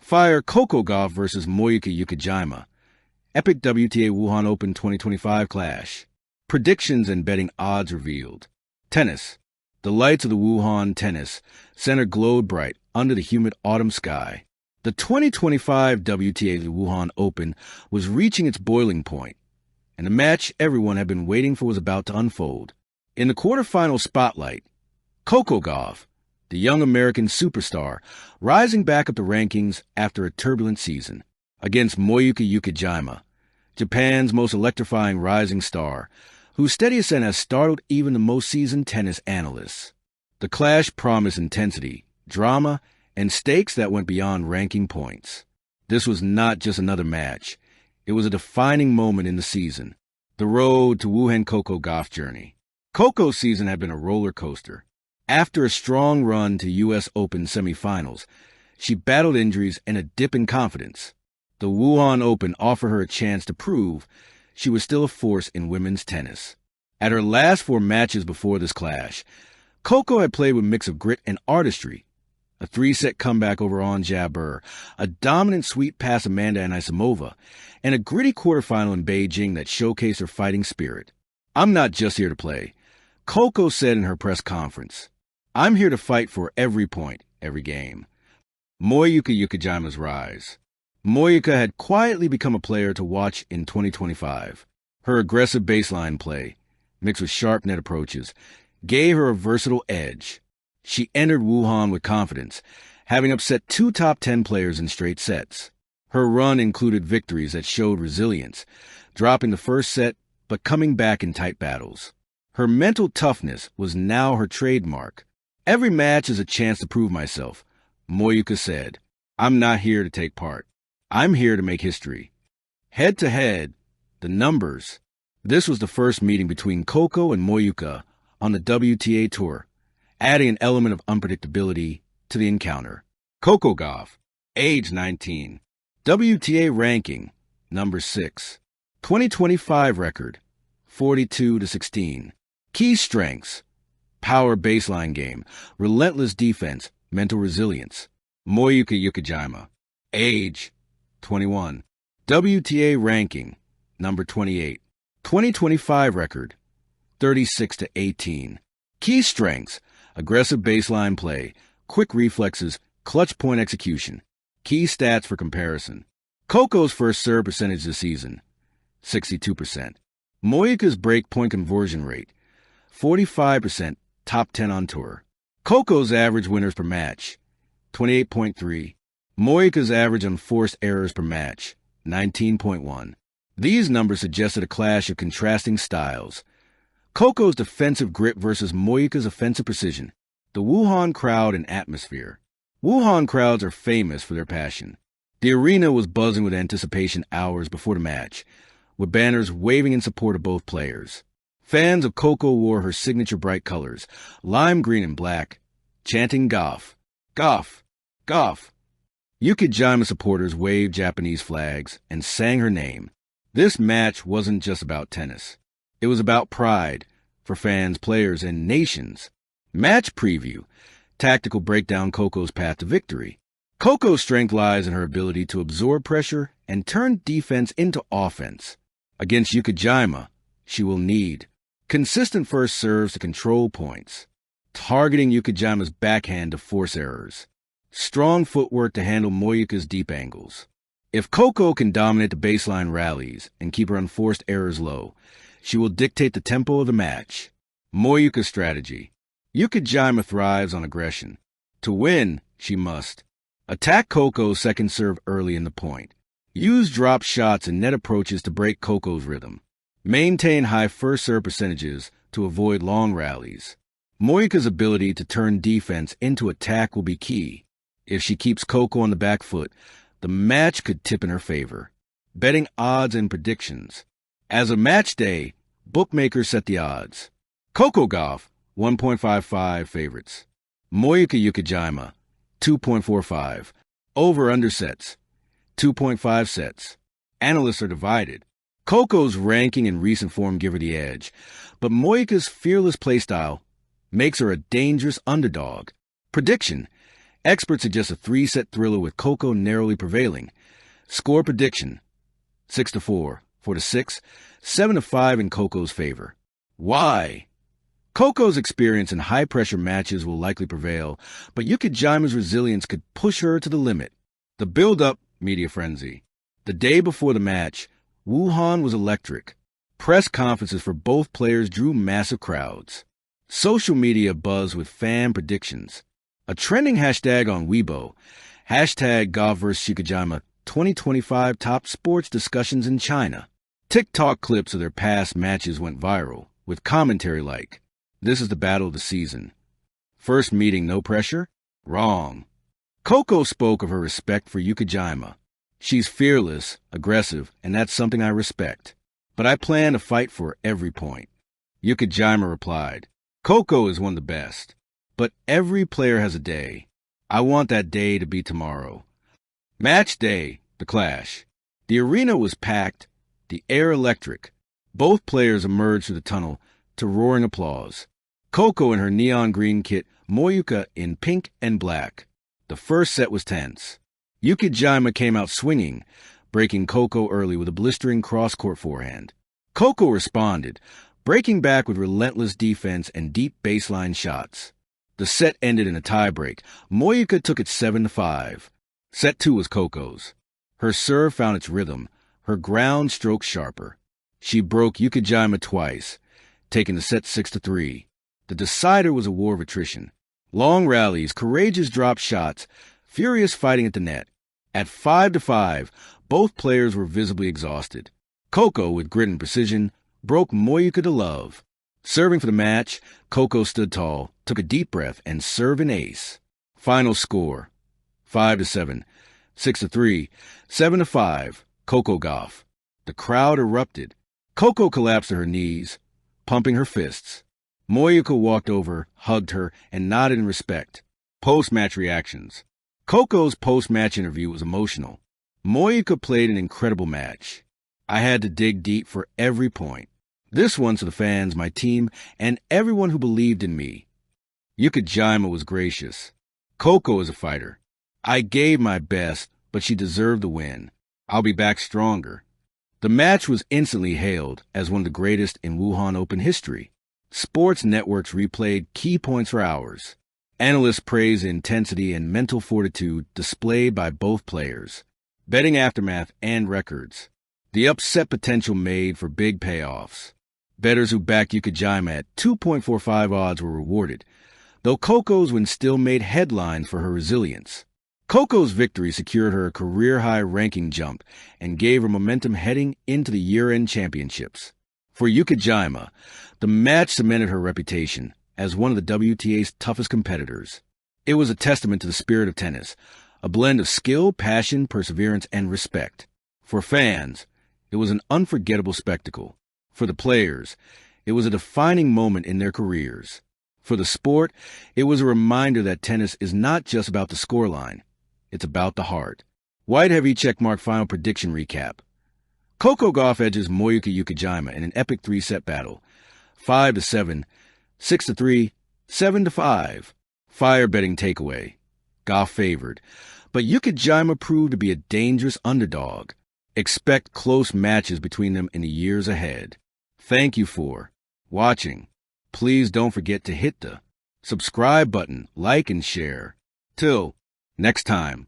Fire Coco Gauff versus Moyuka Uchijima. Epic WTA Wuhan Open 2025 clash. Predictions and betting odds revealed. Tennis. The lights of the Wuhan Tennis Center glowed bright under the humid autumn sky. The 2025 WTA Wuhan Open was reaching its boiling point, and the match everyone had been waiting for was about to unfold. In the quarterfinal spotlight, Coco Gauff, the young American superstar, rising back up the rankings after a turbulent season, against Moyuka Uchijima, Japan's most electrifying rising star, whose steady ascent has startled even the most seasoned tennis analysts. The clash promised intensity, drama, and stakes that went beyond ranking points. This was not just another match. It was a defining moment in the season, the road to Wuhan Coco Gauff journey. Coco's season had been a roller coaster. After a strong run to U.S. Open semifinals, she battled injuries and a dip in confidence. The Wuhan Open offered her a chance to prove she was still a force in women's tennis. At her last 4 matches before this clash, Coco had played with a mix of grit and artistry. A 3-set comeback over Ons Jabeur, a dominant sweep past Amanda Anisimova, and a gritty quarterfinal in Beijing that showcased her fighting spirit. "I'm not just here to play," Coco said in her press conference. "I'm here to fight for every point, every game." Moyuka Uchijima's rise. Moyuka had quietly become a player to watch in 2025. Her aggressive baseline play, mixed with sharp net approaches, gave her a versatile edge. She entered Wuhan with confidence, having upset 2 top 10 players in straight sets. Her run included victories that showed resilience, dropping the first set but coming back in tight battles. Her mental toughness was now her trademark. "Every match is a chance to prove myself," Moyuka said. "I'm not here to take part. I'm here to make history." Head-to-head, the numbers. This was the first meeting between Coco and Moyuka on the WTA Tour, adding an element of unpredictability to the encounter. Coco Gauff, age 19. WTA ranking, number 6. 2025 record, 42-16. Key strengths: power baseline game, relentless defense, mental resilience. Moyuka Uchijima, age 21. WTA ranking, number 28. 2025 record, 36-18. Key strengths: aggressive baseline play, quick reflexes, clutch point execution. Key stats for comparison: Coco's first serve percentage this season, 62%. Moyuka's break point conversion rate, 45%, top 10 on tour. Coco's average winners per match, 28.3. Moyuka's average unforced errors per match, 19.1. These numbers suggested a clash of contrasting styles. Coco's defensive grit versus Moyuka's offensive precision. The Wuhan crowd and atmosphere. Wuhan crowds are famous for their passion. The arena was buzzing with anticipation hours before the match, with banners waving in support of both players. Fans of Coco wore her signature bright colors, lime green and black, chanting "Gauff, Gauff, Gauff." Uchijima supporters waved Japanese flags and sang her name. This match wasn't just about tennis. It was about pride for fans, players, and nations. Match preview. Tactical breakdown Coco's path to victory. Coco's strength lies in her ability to absorb pressure and turn defense into offense. Against Uchijima, she will need consistent first serves to control points, targeting Uchijima's backhand to force errors, strong footwork to handle Moyuka's deep angles. If Coco can dominate the baseline rallies and keep her unforced errors low, she will dictate the tempo of the match. Moyuka's strategy. Uchijima thrives on aggression. To win, she must attack Coco's second serve early in the point. Use drop shots and net approaches to break Coco's rhythm. Maintain high first serve percentages to avoid long rallies. Moyuka's ability to turn defense into attack will be key. If she keeps Coco on the back foot, the match could tip in her favor. Betting odds and predictions. As of match day, bookmakers set the odds. Coco Gauff, 1.55 favorites. Moyuka Uchijima, 2.45. Over-under sets, 2.5 sets. Analysts are divided. Coco's ranking and recent form give her the edge, but Moyuka's fearless playstyle makes her a dangerous underdog. Prediction: Experts suggest a three-set thriller with Coco narrowly prevailing. Score prediction: 6-4, 4-6, 7-5 in Coco's favor. Why? Coco's experience in high-pressure matches will likely prevail, but Ukijima's resilience could push her to the limit. The build-up, media frenzy. The day before the match, Wuhan was electric. Press conferences for both players drew massive crowds. Social media buzzed with fan predictions. A trending hashtag on Weibo, hashtag Gauff vs. Uchijima 2025 top sports discussions in China. TikTok clips of their past matches went viral, with commentary like, "This is the battle of the season. First meeting, no pressure?" Wrong. Coco spoke of her respect for Uchijima. "She's fearless, aggressive, and that's something I respect. But I plan to fight for every point." Uchijima replied, "Coco is one of the best. But every player has a day. I want that day to be tomorrow." Match day, the clash. The arena was packed, the air electric. Both players emerged through the tunnel to roaring applause. Coco in her neon green kit, Moyuka in pink and black. The first set was tense. Uchijima came out swinging, breaking Coco early with a blistering cross-court forehand. Coco responded, breaking back with relentless defense and deep baseline shots. The set ended in a tiebreak. Moyuka took it 7-5. Set 2 was Coco's. Her serve found its rhythm, her ground stroke sharper. She broke Uchijima twice, taking the set 6-3. The decider was a war of attrition. Long rallies, courageous drop shots, furious fighting at the net. At 5-5, both players were visibly exhausted. Coco, with grit and precision, broke Moyuka to love. Serving for the match, Coco stood tall, took a deep breath, and served an ace. Final score: 5-7, 6-3, 7-5, Coco Gauff. The crowd erupted. Coco collapsed to her knees, pumping her fists. Moyuka walked over, hugged her, and nodded in respect. Post-match reactions. Coco's post-match interview was emotional. Moyuka played an incredible match. I had to dig deep for every point. This one's to the fans, my team, and everyone who believed in me. Uchijima was gracious. Coco is a fighter. I gave my best, but she deserved the win. I'll be back stronger. The match was instantly hailed as one of the greatest in Wuhan Open history. Sports networks replayed key points for hours. Analysts praised the intensity and mental fortitude displayed by both players. Betting aftermath and records. The upset potential made for big payoffs. Bettors who backed Uchijima at 2.45 odds were rewarded, though Coco's win still made headlines for her resilience. Coco's victory secured her a career-high ranking jump and gave her momentum heading into the year-end championships. For Uchijima, the match cemented her reputation as one of the WTA's toughest competitors. It was a testament to the spirit of tennis, a blend of skill, passion, perseverance, and respect. For fans, it was an unforgettable spectacle. For the players, it was a defining moment in their careers. For the sport, it was a reminder that tennis is not just about the scoreline. It's about the heart. White heavy checkmark final prediction recap. Coco Gauff edges Moyuka Uchijima in an epic three-set battle. 5-7, 6-3, 7-5. Fire betting takeaway. Gauff favored, but Uchijima proved to be a dangerous underdog. Expect close matches between them in the years ahead. Thank you for watching. Please don't forget to hit the subscribe button, like, and share. Till next time.